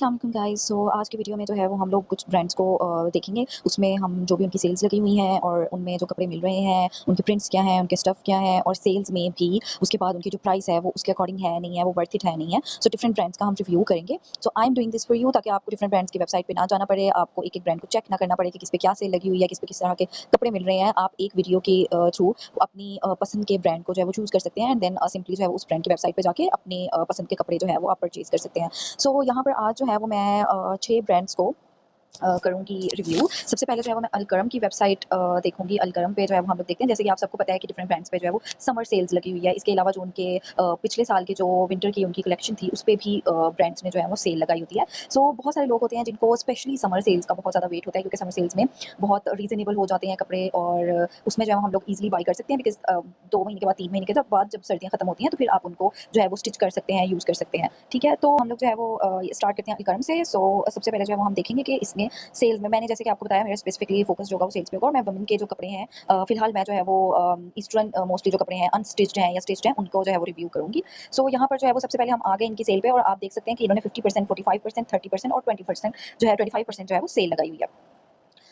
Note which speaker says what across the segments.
Speaker 1: अस्सलाम वालेकुम गाइस। सो आज की वीडियो में जो है वो हम लोग कुछ ब्रांड्स को देखेंगे। उसमें हम जो भी उनकी सेल्स लगी हुई हैं और उनमें जो कपड़े मिल रहे हैं, उनके प्रिंट्स क्या हैं, उनके स्टफ़ क्या है और सेल्स में भी उसके बाद उनकी जो प्राइस है वो उसके अकॉर्डिंग है नहीं है, वो वर्थ इट है नहीं है। सो डिफरेंट ब्रांड्स का हम रिव्यू करेंगे। So I am doing this for you ताकि आपको डिफरेंट ब्रांड्स की वेबसाइट पे ना जाना पड़े, आपको एक-एक ब्रांड को चेक ना करना पड़े कि किस पे क्या सेल लगी हुई है, किस पे किस तरह के कपड़े मिल रहे हैं। आप एक वीडियो के थ्रू अपनी पसंद के ब्रांड को जो है वो चूज़ कर सकते हैं एंड देन सिंपली जो है उस ब्रांड की वेबसाइट पे जाके अपनी पसंद के कपड़े जो है वो आप परचेज़ कर सकते हैं। सो यहाँ पर आज जो है वो मैं 6 ब्रांड्स को करूँगी रिव्यू। सबसे पहले जो है वो मैं अलकरम की वेबसाइट देखूँगी। अलकरम पे जो है वो हम लोग देखते हैं, जैसे कि आप सबको पता है कि डिफरेंट ब्रांड्स पे जो है वो समर सेल्स लगी हुई है। इसके अलावा जो उनके पिछले साल की जो विंटर की उनकी कलेक्शन थी, उस पे भी ब्रांड्स ने जो है वो सेल लगाई होती है। सो बहुत सारे लोग होते हैं जिनको स्पेशली समर सेल्स का बहुत ज़्यादा वेट होता है, क्योंकि समर सेल्स में बहुत रीज़नेबल हो जाते हैं कपड़े और उसमें जो है वो हम लोग ईज़िली बाय कर सकते हैं, बिकॉज़ 2 महीने के बाद 3 महीने के बाद जब सर्दियाँ खत्म होती हैं, तो फिर आप उनको जो है वो स्टिच कर सकते हैं, यूज़ कर सकते हैं। ठीक है? तो हम लोग जो है वो स्टार्ट करते हैं अलकरम से। सो सबसे पहले जो है वो हम देखेंगे कि इसमें सेल्स में मैंने जैसे कि आपको बताया, मेरा स्पेसिफिकली फोकस जो होगा वो सेल्स पे होगा और मैं वुमेन के जो कपड़े हैं फिलहाल मैं जो है वो ईस्टर्न मोस्टली जो कपड़े हैं अनस्टिच्ड हैं या स्टिच्ड हैं उनको जो है वो रिव्यू करूँगी। सो यहाँ पर जो है वो सबसे पहले हम आ गए इनकी सेल पे और आप देख सकते हैं कि इन्होंने 50%, 45%, 30% और 20% जो है 25% जो है वो सेल लगाई हुई है।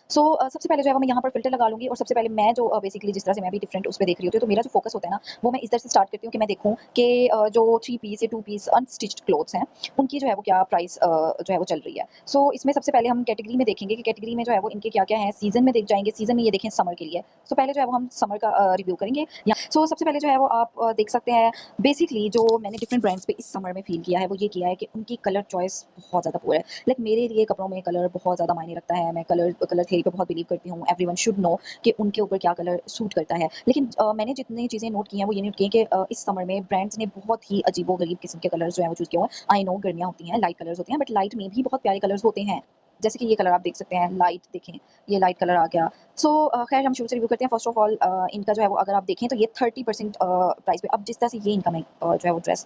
Speaker 1: सो सबसे पहले जो है वो मैं यहाँ पर फ़िल्टर लगा लूँगी और सबसे पहले मैं जो बेसिकली जिस तरह से मैं भी डिफरेंट उस पे देख रही होती हूँ, तो मेरा जो फ़ोकस होता है ना, वो मैं इस तरह से स्टार्ट करती हूँ कि मैं देखूँ कि जो 3 पीस या 2 पीस अनस्टिच्ड क्लोथ्स हैं, उनकी जो है वो क्या प्राइस जो है वो चल रही है। सो इसमें सबसे पहले हम कैटेगरी में देखेंगे कि कैटेगरी में जो है वो इनके क्या-क्या हैं, सीज़न में देख जाएँगे, सीज़न में ये देखें समर के लिए। सो पहले जो है वो हम समर का रिव्यू करेंगे। या सो सबसे पहले जो है वो आप देख सकते हैं, बेसिकली जो मैंने डिफरेंट ब्रांड्स पे इस समर में फ़ील किया है, वो ये किया है कि उनकी कलर चॉइस बहुत ज़्यादा पुअर है। लाइक मेरे लिए कपड़ों में कलर बहुत ज़्यादा मायने रखता है। मैं कलर कलर थ्योरी पे बहुत बिलीव करती हूँ। एवरीवन शुड नो कि उनके ऊपर क्या कलर सूट करता है। लेकिन मैंने जितनी चीज़ें नोट की हैं वो ये नोट की हैं कि इस समर में ब्रांड्स ने बहुत ही अजीबो-गरीब किस्म के कलर्स जो हैं वो चूज़ किए हुए हैं। आई नो गर्मियाँ होती हैं, लाइट कलर्स होते हैं, बट लाइट में भी बहुत प्यारे कलर्स होते हैं। जैसे कि ये कलर आप देख सकते हैं, लाइट देखें, ये लाइट कलर आ गया। सो खैर हम शुरू से रिव्यू करते हैं। फर्स्ट ऑफ ऑल इनका जो है वो अगर आप देखें तो ये 30% प्राइस पे, अब जिस तरह से ये इनका मैं जो है वो ड्रेस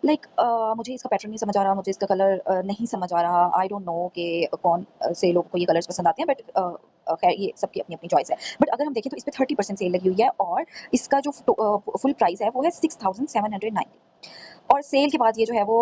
Speaker 1: मुझे इसका पैटर्न नहीं समझ आ रहा, मुझे इसका कलर नहीं समझ आ रहा। आई डोंट नो कि कौन से लोगों को ये कलर्स पसंद आते हैं, बट खैर ये सबकी अपनी-अपनी चॉइस है। बट अगर हम देखें तो इस पे 30% सेल लगी हुई है और इसका जो फुल प्राइस है वो है 6790 और सेल के बाद ये जो है वो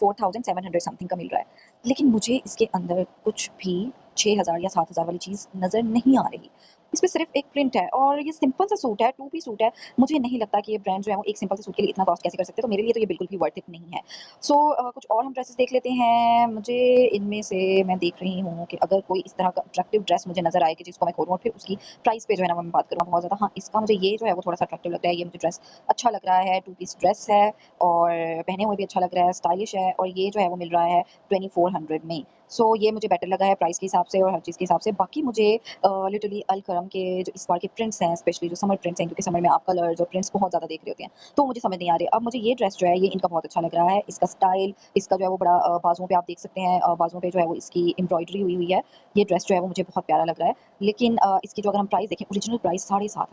Speaker 1: 4700 समथिंग का मिल रहा है। लेकिन मुझे इसके अंदर कुछ भी 6000 या 7000 वाली चीज़ नज़र नहीं आ रही। इसमें सिर्फ़ एक प्रिंट है और ये सिंपल सा सूट है, 2 पीस सूट है। मुझे नहीं लगता कि ये ब्रांड जो है वो एक सिंपल से सूट के लिए इतना कॉस्ट कैसे कर सकते हैं, तो मेरे लिए तो ये बिल्कुल भी वर्थ इट नहीं है। सो कुछ और हम ड्रेसेस देख लेते हैं। मुझे इनमें से मैं देख रही हूँ कि अगर कोई इस तरह का अट्रैक्टिव ड्रेस मुझे नज़र आए कि जिसको मैं खोलूँ और फिर उसकी प्राइस पे जो है ना मैं बात करूँ बहुत ज़्यादा। हाँ, इसका मुझे ये जो है वो थोड़ा-सा अट्रैक्टिव लगता है। ये मुझे ड्रेस अच्छा लग रहा है, 2 पीस ड्रेस है और पहने हुए भी अच्छा लग रहा है, स्टाइलिश है और ये जो है वो मिल रहा है 2400 में। सो ये मुझे बेटर लगा है प्राइस के हिसाब से और हर चीज़ के हिसाब से। बाकी मुझे लिटरली अलकरम के जो इस बार के प्रिंट्स हैं, स्पेशली जो समर प्रिंट्स हैं, क्योंकि समर में आप कलर्स और प्रिंट्स बहुत ज़्यादा देख रहे होते हैं, तो मुझे समझ नहीं आ रहे। अब मुझे ये ड्रेस जो है ये इनका बहुत अच्छा लग रहा है। इसका स्टाइल, इसका जो है वो बड़ा बाजुओं पे आप देख सकते हैं, बाजुओं पे जो है वो इसकी एम्ब्रॉयडरी हुई हुई है। ये ड्रेस जो है वो मुझे बहुत प्यारा लग रहा है। लेकिन इसकी जो अगर हम प्राइस देखें, original price 7500,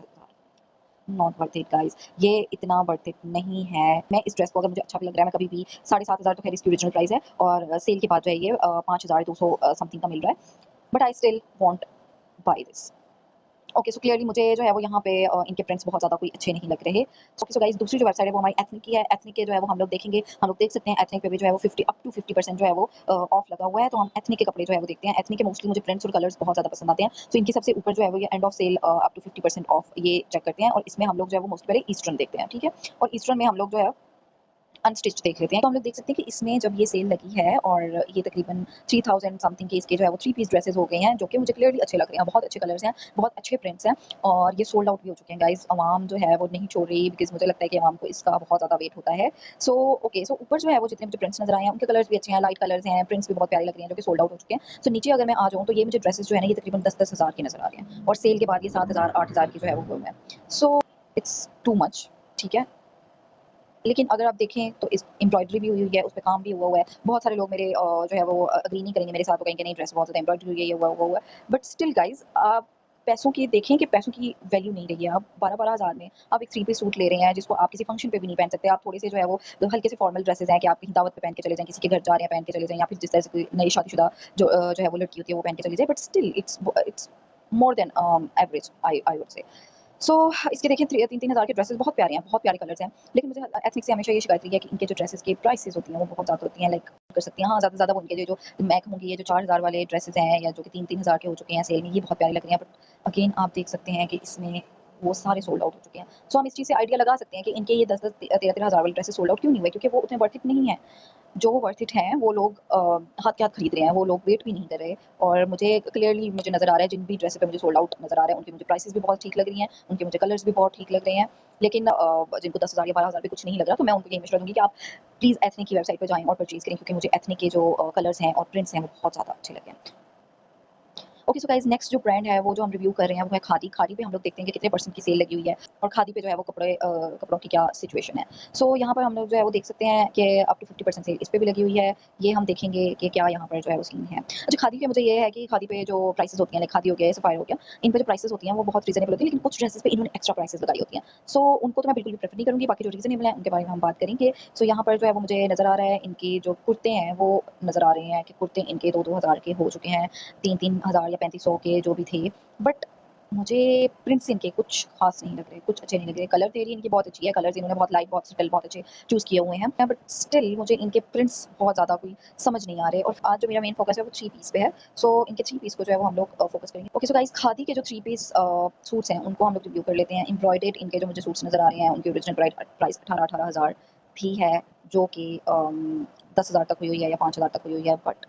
Speaker 1: not worth it guys. ये इतना वर्थ इट नहीं है। मैं इस ड्रेस को, अगर मुझे अच्छा भी लग रहा है, मैं कभी भी 7500 तो ख़ैर इसकी ओरिजिनल प्राइस है और सेल के बाद जो है ये 5200 समथिंग का मिल रहा है। But I still want by this. Okay, so clearly मुझे जो है वो यहाँ पे इनके प्रिंट्स बहुत ज़्यादा कोई अच्छे नहीं लग रहे। सो गाइस, दूसरी जो वेबसाइट है वो हमारी एथनिक की है। एथनिक के जो है वो हम लोग देखेंगे, हम लोग देख सकते हैं एथनिक पे भी जो है वो 50 अप टू 50% जो है वो ऑफ लगा हुआ है। तो हम एथनिक के कपड़े जो है वो देखते हैं। एथनिक के मोस्टली मुझे प्रिंट्स और कलर्स बहुत ज़्यादा पसंद आते हैं। तो इनकी सबसे ऊपर जो है वो ये end of sale up to 50% off ये चेक करते हैं और इसमें हम लोग जो है वो मोस्टली पहले ईस्टर्न देखते हैं, ठीक है? और ईस्टर्न में हम लोग जो है अनस्टिच्ड देख लेते हैं। तो हम लोग देख सकते हैं कि इसमें जब ये सेल लगी है और ये तकरीबन 3000 समथिंग के इसके जो है वो 3 पीस ड्रेसेस हो गए हैं, जो कि मुझे क्लियरली अच्छे लग रहे हैं। बहुत अच्छे कलर्स हैं, बहुत अच्छे प्रिंट्स हैं और ये सोल्ड आउट भी हो चुके हैं गाइज़। अवाम जो है वो नहीं छोड़ रही, बिकॉज़ मुझे लगता है कि अवाम को इसका बहुत ज़्यादा वेट होता है। सो ओके, सो ऊपर जो है वो जितने मुझे प्रिंट्स नज़र आए हैं, उनके कलर्स भी अच्छे हैं, लाइट कलर्स हैं, प्रिंट्स भी बहुत प्यारे लग रहे हैं, जो कि सोल्ड आउट हो चुके हैं। सो नीचे अगर मैं आ जाऊँ तो ये मुझे ड्रेसेस जो है ना, ये तकरीबन 10-10 हज़ार के नज़र आ रहे हैं और सेल के बाद ये 7000 8000 की जो है वो हुए हैं। सो इट्स टू मच, ठीक है? लेकिन अगर आप देखें तो इस एम्ब्रॉयडरी भी हुई हुई है, उसपे काम भी हुआ हुआ है। बहुत सारे लोग मेरे जो है वो एग्री नहीं करेंगे मेरे साथ, वो कहेंगे नहीं ड्रेस बहुत ज़्यादा एम्ब्रॉयडरी हुई है, ये हुआ है। बट स्टिल गाइज़, आप पैसों की देखें कि पैसों की वैल्यू नहीं रही है। आप 12-12 हज़ार में आप एक 3 पीस सूट ले रहे हैं, जिसको आप किसी फंक्शन पे भी नहीं पहन सकते। आप थोड़े से जो है वो हल्के से फॉर्मल ड्रेसेस हैं कि आप कहीं दावत पे पहन के चले जाएँ, किसी के घर जा रहे हैं पहन के चले जाएँ या फिर जिस तरह से कोई नई शादीशुदा जो है वो लड़की होती है वो पहन के चली जाए। But still it's more than average I would say. So इसके देखिए 3-3 हज़ार के ड्रेसेस बहुत प्यारे हैं, बहुत प्यारे कलर्स हैं। लेकिन मुझे एथनिक से हमेशा ये शिकायत रही है कि इनके जो ड्रेसेस की प्राइसेज़ होती हैं वो बहुत ज़्यादा होती हैं, लाइक कर सकती हैं। हाँ, ज़्यादा से ज़्यादा वो इनके जो मैं कहूँगी ये जो 4,000 वाले ड्रेसेस हैं या जो कि 3-3 हज़ार के हो चुके हैं सेल में, ये बहुत प्यारे लग रहे हैं। बट अगेन आप देख सकते हैं कि इसमें वो सारे सोल्ड आउट हो चुके हैं। सो हम इस चीज़ से आइडिया लगा सकते हैं कि इनके ये 10-10 13-13 हज़ार वाले ड्रेसेस सोल्ड आउट क्यों नहीं हुए, क्योंकि वो उतने वर्थ इट नहीं है। जो वर्थ इट हैं वो लोग हाथ के हाथ खरीद रहे हैं, वो लोग वेट भी नहीं कर रहे। और मुझे क्लियरली मुझे नज़र आ रहा है जिन भी ड्रेसेस पे मुझे सोल्ड आउट नज़र आ रहा है उनकी मुझे प्राइसेस भी बहुत ठीक लग रही हैं, उनके मुझे कलर्स भी बहुत ठीक लग रहे हैं। लेकिन जिनको 10,000 या 12,000 पे कुछ नहीं लग रहा, तो मैं उनको यही मशवरा दूँगी कि आप प्लीज़ एथनिक की वेबसाइट पे जाएँ और परचेज़ करें, क्योंकि मुझे एथनिक के जो कलर्स हैं और प्रिंट्स हैं वो बहुत ज़्यादा अच्छे लगे हैं। ओके सो गाइस, नेक्स्ट जो ब्रांड है वो जो हम रिव्यू कर रहे हैं वो है खादी। खादी पे हम लोग देखते हैं कि कितने परसेंट की सेल लगी हुई है और खादी पे जो है वो कपड़ों की क्या सिचुएशन है। सो यहाँ पर हम लोग जो है वो देख सकते हैं कि अप टू 50% सेल इस पे भी लगी हुई है। ये हम देखेंगे कि क्या यहाँ पर जो है वो सीन है। अच्छा, खादी पे मुझे ये है कि खादी पे जो प्राइसेस होती हैं, लाइक खादी हो गया, सफायर हो गया, इन पे जो प्राइसेस होती हैं वो बहुत रीजनेबल होती है, लेकिन कुछ ड्रेसेस पे इन्होंने एक्स्ट्रा प्राइसेस लगाई होती हैं। सो उनको तो मैं बिल्कुल भी प्रेफर नहीं करूँगी। बाकी जो रीजनेबल है उनके बारे में हम बात करेंगे। सो यहाँ पर जो है वो मुझे नज़र आ रहा है, इनकी जो कुर्ते हैं वो नज़र आ रहे हैं कि कुर्ते इनके 2-2 हज़ार के हो चुके हैं, 3-3 हज़ार या 3500 के जो भी थे। बट मुझे प्रिंट्स इनके कुछ खास नहीं लग रहे, कुछ अच्छे नहीं लग रहे। कलर थियरी इनकी बहुत अच्छी है, कलर्स इन्होंने बहुत लाइट, बहुत सटल, बहुत अच्छे चूज़ किए हुए हैं। बट स्टिल मुझे इनके प्रिंट्स बहुत ज़्यादा कोई समझ नहीं आ रहे। और आज जो मेरा मेन फोकस है वो थ्री पीस पे है। सो इनके थ्री पीस को जो है वो हम लोग फोकस करेंगे। ओके सो गाइस, खादी के जो थ्री पीस सूट्स हैं उनको हम लोग रिव्यू कर लेते हैं। एम्ब्रॉयडर्ड इनके जो मुझे सूट्स नज़र आ रहे हैं उनकी ओरिजिनल प्राइस 18-18 हज़ार भी है, जो कि 10,000 तक हुई हुई है या 5,000 तक हुई हुई है। बट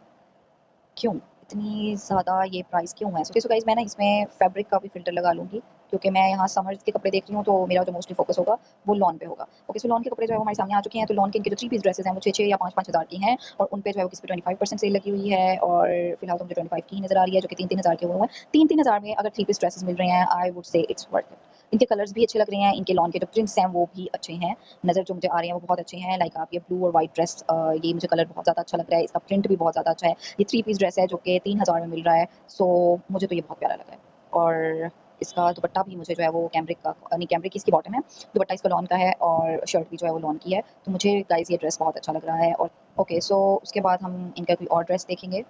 Speaker 1: क्यों? इतनी ज़्यादा ये प्राइस क्यों है? सो गाइस, मैं ना इसमें फैब्रिक का भी फ़िल्टर लगा लूँगी, क्योंकि मैं यहाँ समर्स के कपड़े देख रही हूँ, तो मेरा जो मोस्टली फ़ोकस होगा वो लॉन पे होगा। ओके, सो लॉन के कपड़े जो है वो हमारे सामने आ चुके हैं। तो लॉन के इनके जो थ्री पीस ड्रेसेस हैं वो 6-6 या 5-5 हज़ार की हैं और उन पे जो है वो किसी पे 25% सेल लगी हुई है। और फिलहाल तो मुझे 25 की ही नज़र आ रही है, जो कि 3-3 हज़ार के हुए हैं। 3-3 हज़ार में अगर थ्री पीस ड्रेसेस मिल रहे हैं, आई वुड से इट्स वर्थ इट। इनके कलर्स भी अच्छे लग रहे हैं, इनके लॉन के जो प्रिंट्स हैं वो भी अच्छे हैं। नज़र जो मुझे आ रहे हैं वो बहुत अच्छे हैं। लाइक आप ये ब्लू और व्हाइट ड्रेस, ये मुझे कलर बहुत ज़्यादा अच्छा लग रहा है। इसका प्रिंट भी बहुत ज़्यादा अच्छा है। ये थ्री पीस ड्रेस है जो कि 3,000 में मिल रहा है। सो मुझे तो ये बहुत प्यारा लगा है। और इसका दुपट्टा भी मुझे जो है वो कैमरिक का नहीं, कैमरिक की इसकी बॉटम है। दुपट्टा इसका लॉन का है और शर्ट भी जो है वो लॉन की है। तो मुझे गाइस ये ड्रेस बहुत अच्छा लग रहा है। और ओके, सो उसके बाद हम इनका कोई और ड्रेस देखेंगे।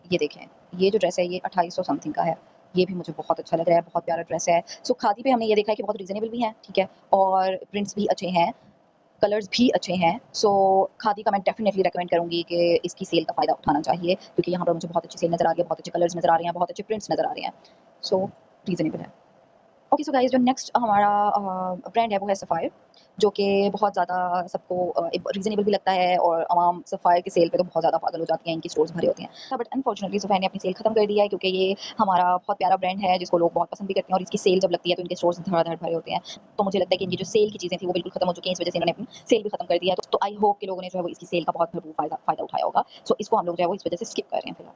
Speaker 1: ये देखें, ये जो ड्रेस है ये 2800 समथिंग का है। ये भी मुझे बहुत अच्छा लग रहा है, बहुत प्यारा ड्रेस है। सो खादी पे हमने ये देखा है कि बहुत रीज़नेबल भी है, ठीक है? और प्रिंट्स भी अच्छे हैं, कलर्स भी अच्छे हैं। सो खादी का मैं डेफिनिटली रिकमेंड करूँगी कि इसकी सेल का फ़ायदा उठाना चाहिए, क्योंकि यहाँ पर मुझे बहुत अच्छी सेल नज़र आ रही है, बहुत अच्छे कलर्स नज़र आ रहे हैं, बहुत अच्छे प्रिंट्स नज़र आ रहे हैं। सो रीज़नेबल है। ओके सो गाइस, जो नेक्स्ट हमारा ब्रांड है वो है सफ़ायर, जो कि बहुत ज़्यादा सबको रीज़नेबल भी लगता है। और आवाम सफ़ायर की सेल पे तो बहुत ज़्यादा पागल हो जाती हैं, इनकी स्टोर्स भरे होते हैं। बट अनफॉर्चुनेटली सफ़ायर ने अपनी सेल खत्म कर दिया है, क्योंकि ये हमारा बहुत प्यारा ब्रांड है जिसको लोग बहुत पसंद भी करते हैं। और इसकी सेल जब लगती है तो इनके स्टोर्स धड़ाधड़ भरे होते हैं। तो मुझे लगता है कि इनकी जो सेल की चीज़ें थी वो बिल्कुल खत्म हो चुकी हैं, इस वजह से इन्होंने अपनी सेल भी खत्म कर दिया है। तो आई होप कि लोगों ने जो है वो इसकी सेल का बहुत भरपूर फ़ायदा उठाया होगा। सो इसको हम लोग जो है वो इस वजह से स्किप कर रहे हैं फिलहाल।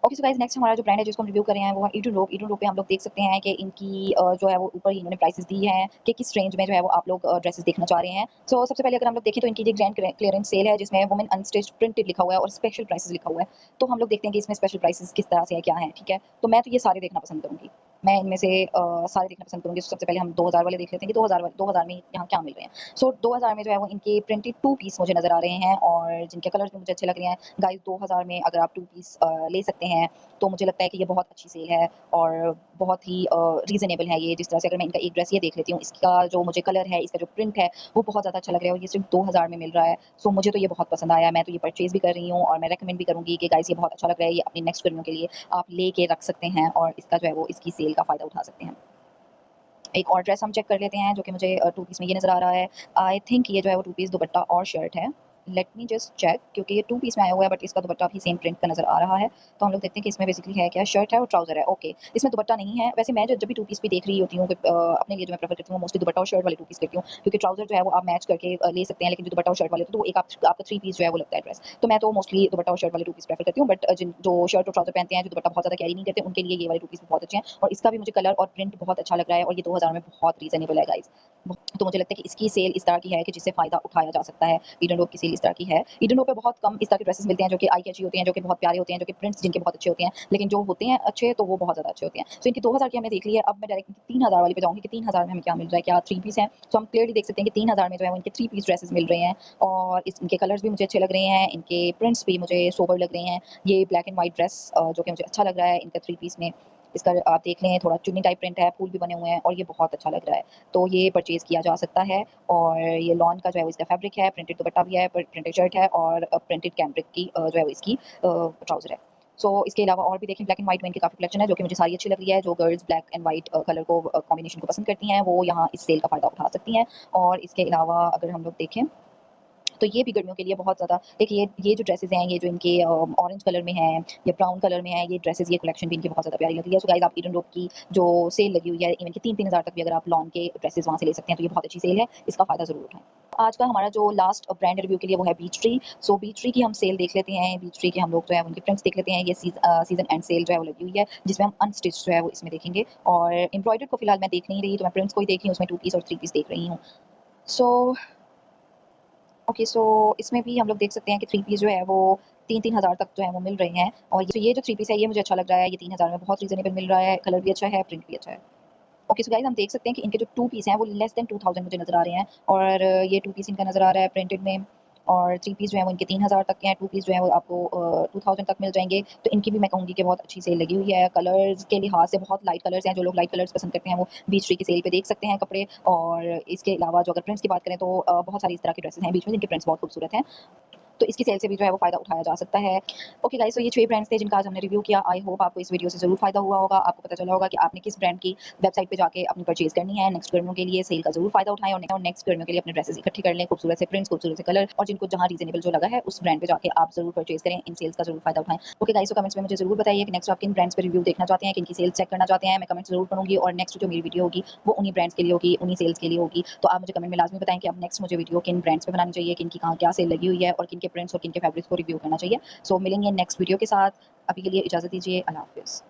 Speaker 1: ओके सो गाइस, नेक्स्ट हमारा जो ब्रांड है जिसको हम रिव्यू कर रहे हैं वो है ईडन रोप। ईडन रोप पे हम लोग देख सकते हैं कि इनकी जो है वो ऊपर ही इन्होंने प्राइसेस दी हैं कि किस रेंज में जो है वो आप लोग ड्रेसेस देखना चाह रहे हैं। सो सबसे पहले अगर हम लोग देखें तो इनकी जो ग्रैंड क्लियरेंस सेल है जिसमें वुमेन अनस्टिच्ड प्रिंटेड लिखा हुआ है और स्पेशल प्राइसेस लिखा हुआ है। तो हम लोग देखते हैं कि इसमें स्पेशल प्राइसेस किस तरह से है, क्या है, ठीक है? तो मैं तो ये सारे देखना पसंद करूँगी। मैं इनमें से सारे देखना पसंद करूँगी। सबसे पहले हम 2000 वाले देख लेते हैं कि 2000 में यहाँ क्या मिल रहे हैं। सो 2000 में जो है वो इनके प्रिंटेड टू पीस मुझे नज़र आ रहे हैं और जिनके कलर्स भी मुझे अच्छे लग रहे हैं। गाइस, 2000 में अगर आप टू पीस ले सकते हैं तो मुझे लगता है कि ये बहुत अच्छी सेल है और बहुत ही रीज़नेबल है ये। जिस तरह से अगर मैं इनका एक ड्रेस ये देख लेती हूँ, इसका जो मुझे कलर है, इसका जो प्रिंट है, वो बहुत ज़्यादा अच्छा लग रहा है और ये सिर्फ़ 2000 में मिल रहा है। सो मुझे तो ये बहुत पसंद आया। मैं तो ये परचेज़ भी कर रही हूँ और मैं रिकमेंड भी करूँगी कि गाइस ये बहुत अच्छा लग रहा है। ये अपनी नेक्स्ट गर्मियों के लिए आप लेके रख सकते हैं और इसका जो है वो इसकी सेल का फ़ायदा उठा सकते हैं। एक और ड्रेस हम चेक कर लेते हैं जो कि मुझे टू पीस में ये नज़र आ रहा है। आई थिंक ये जो है वो टू पीस दुपट्टा और शर्ट है। लेट मी जस्ट चेक, क्योंकि ये टू पीस में आया हुआ है बट इसका दुपट्टा भी सेम प्रिंट का नज़र आ रहा है। तो हम लोग देखते हैं कि इसमें बेसिकली है क्या, शर्ट है और ट्राउज़र है। ओके, इसमें दुपट्टा नहीं है। वैसे मैं जब भी टू पीस भी देख रही होती हूँ अपने लिए जो मैं प्रेफ़र करती हूँ मोस्टली दुपट्टा और शर्ट वाले टू पीस लेती हूँ, क्योंकि ट्राउज़र जो है वो आप मैच करके ले सकते हैं, लेकिन जो दुपट्टा और शर्ट वाले होते हैं तो वो एक आपका थ्री पीस जो है वो लगता है ड्रेस। तो मैं तो मोस्टली दुपट्टा और शर्ट वाले टू पीस प्रेफ़र करती हूँ। बट जिन जो शर्ट और ट्राउज़र पहनते हैं, जो दुपट्टा बहुत ज़्यादा कैरी नहीं करते, उनके लिए ये वाले टू पीस बहुत अच्छे हैं और इसका भी मुझे कलर और प्रिंट बहुत अच्छा लग रहा है और ये 2000 में बहुत रीज़नेबल है गाइज़। तो मुझे लगता है कि इसकी सेल इस तरह की है कि जिससे फ़ायदा उठाया जा सकता है। ईडन रोप की सेल इस तरह की है। ईडन रोप पे बहुत कम इस तरह के ड्रेसेस मिलते हैं जो कि आई कैची होते हैं, जो कि बहुत प्यारे होते हैं, जो कि प्रिंट्स जिनके बहुत अच्छे होते हैं, लेकिन जो होते हैं अच्छे तो वो बहुत ज़्यादा अच्छे होते हैं। सो इनकी 2000 की हमने देख ली है। अब मैं डायरेक्ट 3000 वाली पे जाऊँगी कि 3000 में हमें क्या मिल रहा है, क्या थ्री पीस हैं? तो हम क्लियरली देख सकते हैं कि 3000 में जो है वो इनके थ्री पीस ड्रेसेस मिल रहे हैं और इनके कलर्स भी मुझे अच्छे लग रहे हैं, इनके प्रिंट्स भी मुझे सोबर लग रहे हैं। ये ब्लैक एंड व्हाइट ड्रेस जो कि मुझे अच्छा लग रहा है इनका थ्री पीस में। इसका आप देख लें, थोड़ा चुन्नी टाइप प्रिंट है, फूल भी बने हुए हैं और ये बहुत अच्छा लग रहा है। तो ये परचेज़ किया जा सकता है और ये लॉन का जो है वो इसका फैब्रिक है, प्रिंटेड दुपट्टा भी है, प्रिंटेड शर्ट है और प्रिंटेड कैमरिक की जो है वो इसकी ट्राउज़र है। सो इसके अलावा और भी देखें, ब्लैक एंड व्हाइट में इनकी काफ़ी कलेक्शन है जो कि मुझे सारी अच्छी लग रही है। जो girls black and white colour को कॉम्बिनेशन को पसंद करती हैं, वो यहाँ इस सेल का फ़ायदा उठा सकती हैं। और इसके अलावा अगर हम लोग देखें तो ये भी गर्मियों के लिए बहुत ज़्यादा देखिए, ये जो ड्रेसेज़ हैं, ये जो इनके ऑरेंज कलर में हैं या ब्राउन कलर में है, ये ड्रेसेज़, ये कलेक्शन भी इनकी बहुत ज़्यादा प्यारी लग रही है। सो गाइज़, आप ईडन ग्रुप की जो सेल लगी हुई है, इवन कि 3-3 हज़ार तक भी अगर आप लॉन के ड्रेसेज़ वहाँ से ले सकते हैं, तो ये बहुत अच्छी सेल है, इसका फ़ायदा ज़रूर उठाएँ। आज का हमारा जो लास्ट ब्रांड रिव्यू के लिए वो है बीच ट्री। सो बीच ट्री की हम सेल देख लेते हैं, बीच ट्री के हम लोग जो है उनके प्रिंट्स देख लेते हैं। ये सीज़न एंड सेल जो है वो लगी हुई है, जिसमें हम अनस्टिच्ड जो है वो इसमें देखेंगे और एम्ब्रॉयडर्ड को फिलहाल मैं देख नहीं रही, तो मैं प्रिंट्स को ही देख रही हूँ, उसमें 2 पीस और 3 पीस देख रही हूँ। सो ओके, सो इसमें भी हम लोग देख सकते हैं कि 3 पीस जो है वो 3-3 हज़ार तक जो है वो मिल रहे हैं और ये जो 3 पीस है ये मुझे अच्छा लग रहा है, ये 3 हज़ार में बहुत रीज़नेबल मिल रहा है, कलर भी अच्छा है, प्रिंट भी अच्छा है। ओके, सो गाइस, हम देख सकते हैं कि इनके जो 2 पीस हैं वो लेस देन 2000 मुझे नज़र आ रहे हैं और ये 2 पीस इनका नज़र आ रहा है प्रिंटेड में और 3 पीस जो है वो इनके 3000 तक के हैं, 2 पीस जो है वो आपको 2000 तक मिल जाएँगे। तो इनकी भी मैं कहूँगी कि बहुत अच्छी सेल लगी हुई है। कलर्स के लिहाज से बहुत लाइट कलर्स हैं, जो लोग लाइट कलर्स पसंद करते हैं वो बीच ट्री की सेल पे देख सकते हैं कपड़े। और इसके अलावा जो अगर प्रिंट्स की बात करें तो बहुत सारी इस तरह की ड्रेसेस हैं बीच में जिनके प्रिंट्स बहुत खूबसूरत हैं। तो इसकी सेल से भी जो है वो फ़ायदा उठाया जा सकता है। ओके गाइस, तो ये 6 ब्रांड्स थे जिनका आज हमने रिव्यू किया। आई होप आपको इस वीडियो से ज़रूर फ़ायदा हुआ होगा। आपको पता चला होगा कि आपने किस ब्रांड की वेबसाइट पे जाके अपनी परचेज़ करनी है। नेक्स्ट गर्मियों के लिए सेल का ज़रूर फ़ायदा उठाएँ और नेक्स्ट गर्मियों के लिए अपने ड्रेसेस इकट्ठी कर लें, खूबसूरत से प्रिंट्स, खूबसूरत से कलर और जिनको जहाँ रीज़नेबल जो लगा है उस ब्रांड पे जाके आप ज़रूर परचेज़ करें। इन सेल्स का ज़रूर फ़ायदा उठाएँ। ओके गाइस, तो कमेंट्स में मुझे ज़रूर बताइए कि नेक्स्ट आप किन ब्रांड्स पे रिव्यू देखना चाहते हैं, किनकी सेल्स चेक करना चाहते हैं। मैं कमेंट्स ज़रूर पढ़ूँगी और नेक्स्ट जो मेरी वीडियो होगी वो उन्हीं ब्रांड्स के लिए होगी, उन्हीं सेल्स के लिए होगी। तो आप मुझे कमेंट में लाज़मी बताएँ कि अब नेक्स्ट मुझे वीडियो किन ब्रांड्स पे बनानी चाहिए, किनकी कहाँ क्या सेल लगी हुई है और किनके प्रिंट्स और किनके फैब्रिक्स को रिव्यू करना चाहिए। सो मिलेंगे नेक्स्ट वीडियो के साथ। अभी के लिए इजाज़त दीजिए। अल्लाह हाफ़िज़।